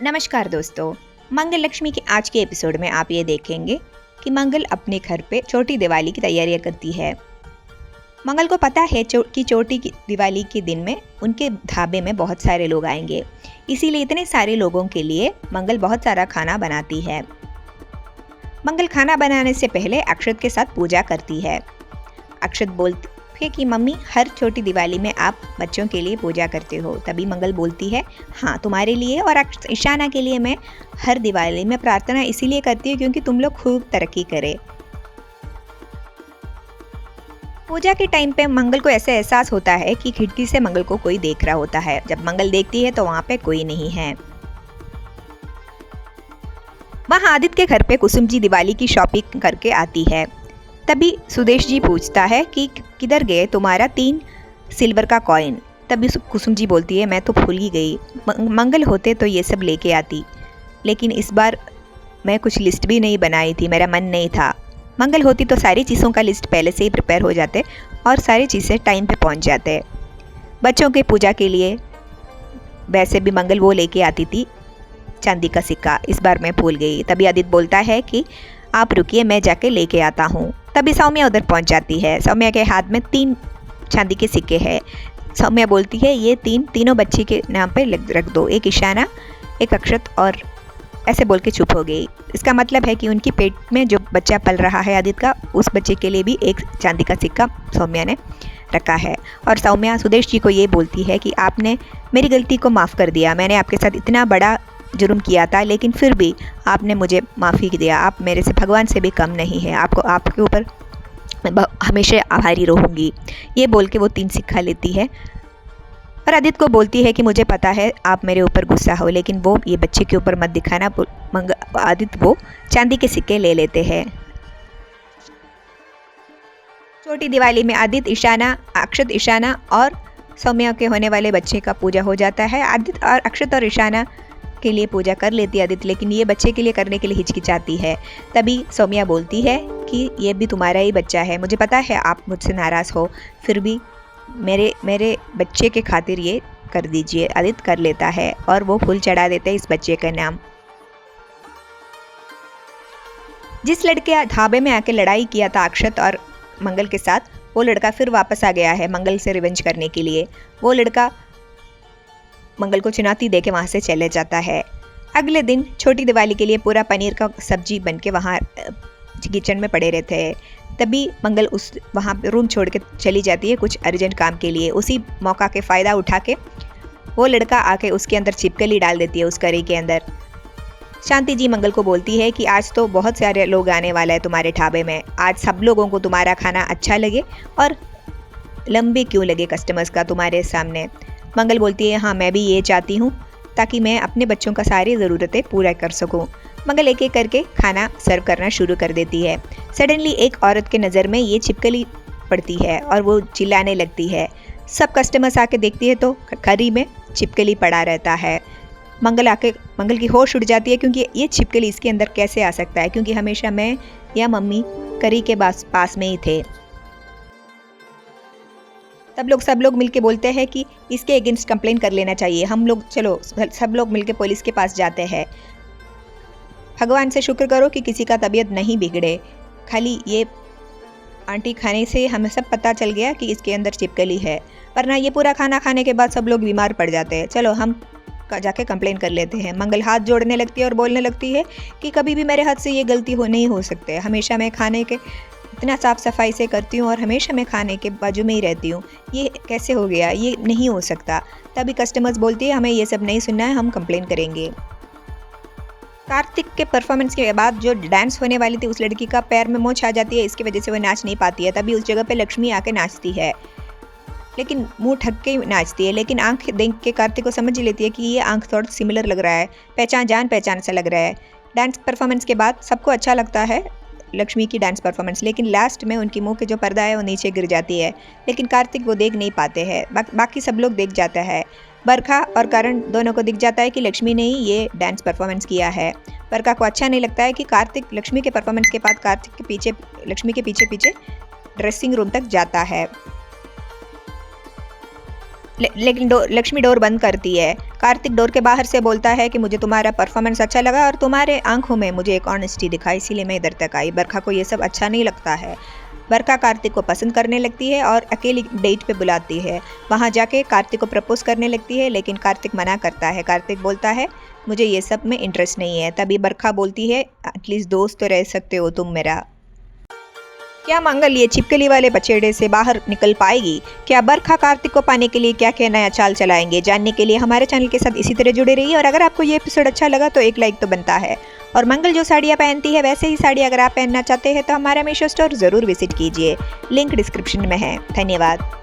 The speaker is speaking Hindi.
नमस्कार दोस्तों। मंगल लक्ष्मी के आज के एपिसोड में आप ये देखेंगे कि मंगल अपने घर पे छोटी दिवाली की तैयारियां करती है। मंगल को पता है कि छोटी दिवाली के दिन में उनके ढाबे में बहुत सारे लोग आएंगे, इसीलिए इतने सारे लोगों के लिए मंगल बहुत सारा खाना बनाती है। मंगल खाना बनाने से पहले अक्षत के साथ पूजा करती है। अक्षत बोलती है कि मम्मी, हर छोटी दिवाली में आप बच्चों के लिए पूजा करते हो। तभी मंगल बोलती है, हाँ तुम्हारे लिए और ईशाना के लिए मैं हर दिवाली में प्रार्थना इसीलिए करती हूँ क्योंकि तुम लोग खूब तरक्की करें। पूजा के टाइम पे मंगल को ऐसा एहसास होता है कि खिड़की से मंगल को कोई देख रहा होता है। जब मंगल देखती है तो वहाँ पे कोई नहीं है। वहाँ आदित्य के घर पे कुसुम जी दिवाली की शॉपिंग करके आती है। तभी सुदेश जी पूछता है कि किधर गए तुम्हारा 3 सिल्वर का कॉइन। तभी कुसुम जी बोलती है, मैं तो भूल ही गई, मंगल होते तो ये सब लेके आती, लेकिन इस बार मैं कुछ लिस्ट भी नहीं बनाई थी, मेरा मन नहीं था। मंगल होती तो सारी चीज़ों का लिस्ट पहले से ही प्रिपेयर हो जाते और सारी चीज़ें टाइम पे पहुंच जाते। बच्चों के पूजा के लिए वैसे भी मंगल वो लेके आती थी चांदी का सिक्का, इस बार मैं भूल गई। तभी आदित्य बोलता है कि आप रुकिए, मैं जाके लेके आता हूँ। तभी सौम्या उधर पहुँच जाती है। सौम्या के हाथ में 3 चांदी के सिक्के हैं। सौम्या बोलती है, ये तीनों बच्चे के नाम पे रख दो, एक ईशाना, एक अक्षत और ऐसे बोल के चुप हो गई। इसका मतलब है कि उनकी पेट में जो बच्चा पल रहा है आदित्य का, उस बच्चे के लिए भी एक चांदी का सिक्का सौम्या ने रखा है। और सौम्या सुदेश जी को ये बोलती है कि आपने मेरी गलती को माफ़ कर दिया, मैंने आपके साथ इतना बड़ा जुर्म किया था लेकिन फिर भी आपने मुझे माफ़ी दिया, आप मेरे से भगवान से भी कम नहीं है, आपके ऊपर मैं हमेशा आभारी रहूँगी। ये बोल के वो 3 सिक्का लेती है और आदित्य को बोलती है कि मुझे पता है आप मेरे ऊपर गुस्सा हो, लेकिन वो ये बच्चे के ऊपर मत दिखाना। आदित्य वो चांदी के सिक्के ले लेते हैं। छोटी दिवाली में आदित्य, ईशाना, अक्षत, ईशाना और सौम्या के होने वाले बच्चे का पूजा हो जाता है। आदित्य और अक्षत और ईशाना के लिए पूजा कर लेती है आदित्य, लेकिन ये बच्चे के लिए करने के लिए हिचकिचाती है। तभी सौम्या बोलती है कि ये भी तुम्हारा ही बच्चा है, मुझे पता है आप मुझसे नाराज़ हो, फिर भी मेरे बच्चे के खातिर ये कर दीजिए। आदित्य कर लेता है और वो फूल चढ़ा देते हैं इस बच्चे का नाम। जिस लड़के ढाबे में आके लड़ाई किया था अक्षत और मंगल के साथ, वो लड़का फिर वापस आ गया है मंगल से रिवेंज करने के लिए। वो लड़का मंगल को चुनौती देके वहाँ से चले जाता है। अगले दिन छोटी दिवाली के लिए पूरा पनीर का सब्जी बन के वहाँ किचन में पड़े रहते हैं। तभी मंगल वहाँ रूम छोड़ के चली जाती है कुछ अर्जेंट काम के लिए। उसी मौका के फ़ायदा उठा के वो लड़का आके उसके अंदर छिपकली डाल देती है, उस करी के अंदर। शांति जी मंगल को बोलती है कि आज तो बहुत सारे लोग आने वाले हैं तुम्हारे ढाबे में, आज सब लोगों को तुम्हारा खाना अच्छा लगे और लंबे क्यों लगे कस्टमर्स का तुम्हारे सामने। मंगल बोलती है, हाँ मैं भी ये चाहती हूँ ताकि मैं अपने बच्चों का सारी ज़रूरतें पूरा कर सकूँ। मंगल एक एक करके खाना सर्व करना शुरू कर देती है। सडनली एक औरत के नज़र में ये छिपकली पड़ती है और वो चिल्लाने लगती है। सब कस्टमर्स आके देखती है तो करी में छिपकली पड़ा रहता है। मंगल की होश उड़ जाती है क्योंकि ये छिपकली इसके अंदर कैसे आ सकता है, क्योंकि हमेशा मैं या मम्मी करी के पास में ही थे। सब लोग मिलके बोलते हैं कि इसके अगेंस्ट कंप्लेन कर लेना चाहिए। हम लोग चलो सब लोग मिलके पुलिस के पास जाते हैं। भगवान से शुक्र करो कि किसी का तबीयत नहीं बिगड़े, खाली ये आंटी खाने से हमें सब पता चल गया कि इसके अंदर छिपकली है, वरना ये पूरा खाना खाने के बाद सब लोग बीमार पड़ जाते हैं। चलो हम जाके कंप्लेन कर लेते हैं। मंगल हाथ जोड़ने लगती है और बोलने लगती है कि कभी भी मेरे हाथ से ये गलती नहीं हो सकती है, हमेशा मैं खाने के इतना साफ़ सफाई से करती हूँ और हमेशा मैं खाने के बाजू में ही रहती हूँ, ये कैसे हो गया, ये नहीं हो सकता। तभी कस्टमर्स बोलती है, हमें ये सब नहीं सुनना है, हम कंप्लेन करेंगे। कार्तिक के परफॉर्मेंस के बाद जो डांस होने वाली थी उस लड़की का पैर में मोच आ जाती है, इसकी वजह से वो नाच नहीं पाती है। तभी उस जगह पे लक्ष्मी आके नाचती है, लेकिन मुंह ढक के नाचती है, लेकिन आंख देख के कार्तिक को समझ लेती है कि ये आंख थोड़ा सिमिलर लग रहा है, जान पहचान सा लग रहा है। डांस परफॉर्मेंस के बाद सबको अच्छा लगता है लक्ष्मी की डांस परफॉर्मेंस, लेकिन लास्ट में उनकी मुंह के जो पर्दा है वो नीचे गिर जाती है, लेकिन कार्तिक वो देख नहीं पाते हैं। बाकी सब लोग देख जाता है। बरखा और करण दोनों को दिख जाता है कि लक्ष्मी ने ही ये डांस परफॉर्मेंस किया है। बरखा को अच्छा नहीं लगता है कि कार्तिक लक्ष्मी के परफॉर्मेंस के बाद कार्तिक के पीछे लक्ष्मी के पीछे ड्रेसिंग रूम तक जाता है। लेकिन लक्ष्मी डोर बंद करती है। कार्तिक डोर के बाहर से बोलता है कि मुझे तुम्हारा परफॉर्मेंस अच्छा लगा और तुम्हारे आंखों में मुझे एक ऑनेस्टी दिखाई, इसीलिए मैं इधर तक आई। बरखा को ये सब अच्छा नहीं लगता है। बरखा कार्तिक को पसंद करने लगती है और अकेली डेट पे बुलाती है। वहाँ जाके कार्तिक को प्रपोज करने लगती है, लेकिन कार्तिक मना करता है। कार्तिक बोलता है मुझे ये सब में इंटरेस्ट नहीं है। तभी बरखा बोलती है एटलीस्ट दोस्त तो रह सकते हो तुम मेरा। क्या मंगल ये छिपकली वाले बछेड़े से बाहर निकल पाएगी? क्या बरखा कार्तिक को पाने के लिए क्या क्या नया चाल चलाएंगे? जानने के लिए हमारे चैनल के साथ इसी तरह जुड़े रहिए। और अगर आपको ये एपिसोड अच्छा लगा तो एक लाइक तो बनता है। और मंगल जो साड़ियाँ पहनती है वैसे ही साड़ी अगर आप पहनना चाहते हैं तो हमारा मीशो स्टोर ज़रूर विजिट कीजिए। लिंक डिस्क्रिप्शन में है। धन्यवाद।